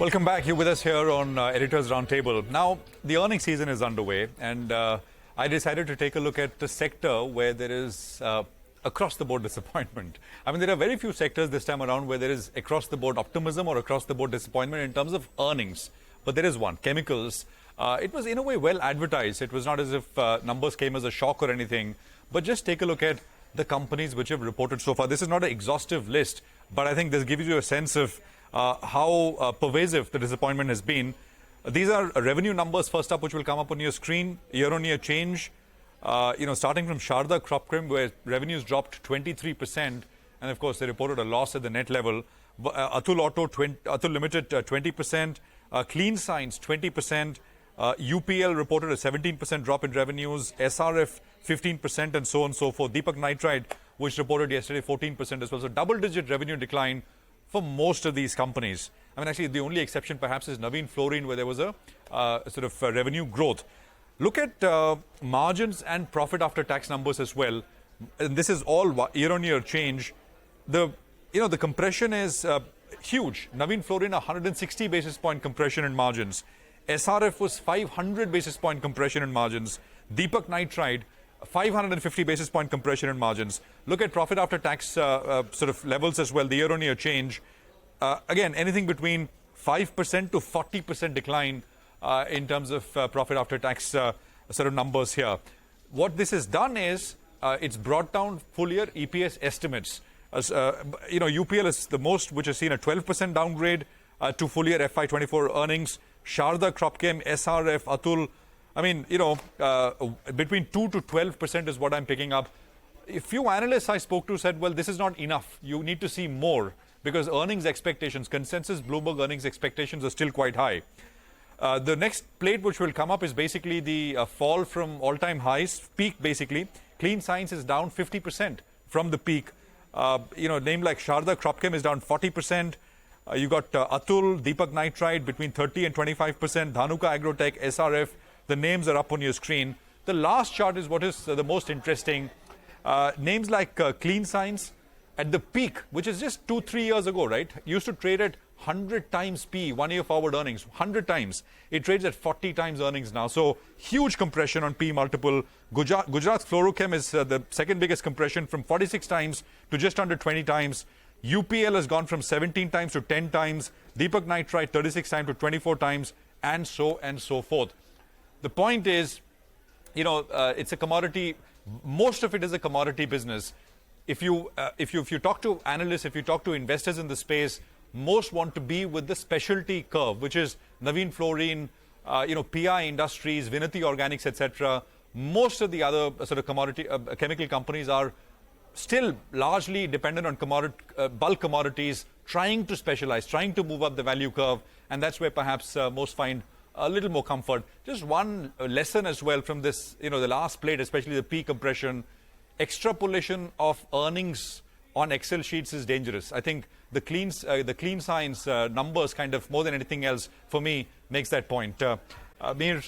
Welcome back. You're with us here on Editors Roundtable. Now, the earnings season is underway, and I decided to take a look at the sector where there is across-the-board disappointment. I mean, there are very few sectors this time around where there is across-the-board optimism or across-the-board disappointment in terms of earnings. But there is one, chemicals. It was, in a way, well advertised. It was not as if numbers came as a shock or anything. But just take a look at the companies which have reported so far. This is not an exhaustive list, but I think this gives you a sense of how pervasive the disappointment has been. These are revenue numbers first up, which will come up on your screen. Year-on-year change, starting from Sharda Cropchem, where revenues dropped 23%, and of course they reported a loss at the net level. Atul Limited 20%, Clean Science 20%, UPL reported a 17% drop in revenues, SRF 15%, and so on and so forth. Deepak Nitrite, which reported yesterday 14% as well. So double-digit revenue decline for most of these companies. I mean, actually, the only exception perhaps is Navin Fluorine, where there was a sort of revenue growth. Look at margins and profit after tax numbers as well. And this is all year-on-year change. The compression is huge. Navin Fluorine, 160 basis point compression in margins. SRF was 500 basis point compression in margins. Deepak Nitrite, 550 basis point compression in margins. Look at profit after tax sort of levels as well, the year-on-year change. Again, anything between 5% to 40% decline in terms of profit after tax sort of numbers here. What this has done is it's brought down full-year EPS estimates. UPL is the most, which has seen a 12% downgrade to full-year FY24 earnings. Sharda Cropchem, SRF, Atul, I mean, between 2 to 12% is what I'm picking up. A few analysts I spoke to said, well, this is not enough. You need to see more because earnings expectations, consensus Bloomberg earnings expectations are still quite high. The next plate which will come up is basically the fall from all-time highs, peak basically. Clean Science is down 50% from the peak. Name like Sharda Cropchem is down 40%. You got Atul, Deepak Nitrite between 30 and 25%, Dhanuka Agrotech, SRF. The names are up on your screen. The last chart is what is the most interesting. Names like Clean Science at the peak, which is just 2-3 years ago, right? Used to trade at 100 times P, 1 year forward earnings, 100 times. It trades at 40 times earnings now. So huge compression on P multiple. Gujarat Fluorochem is the second biggest compression from 46 times to just under 20 times. UPL has gone from 17 times to 10 times. Deepak Nitrite 36 times to 24 times, and so forth. The point is, it's a commodity. Most of it is a commodity business. If you talk to analysts, if you talk to investors in the space, most want to be with the specialty curve, which is Navin Fluorine, PI Industries, Vinati Organics, etc. Most of the other sort of commodity chemical companies are still largely dependent on bulk commodities, trying to specialize, trying to move up the value curve, and that's where perhaps most find a little more comfort. Just one lesson as well from this, the last plate, especially the P compression, extrapolation of earnings on Excel sheets is dangerous. I think the clean science numbers kind of more than anything else for me makes that point. Mir,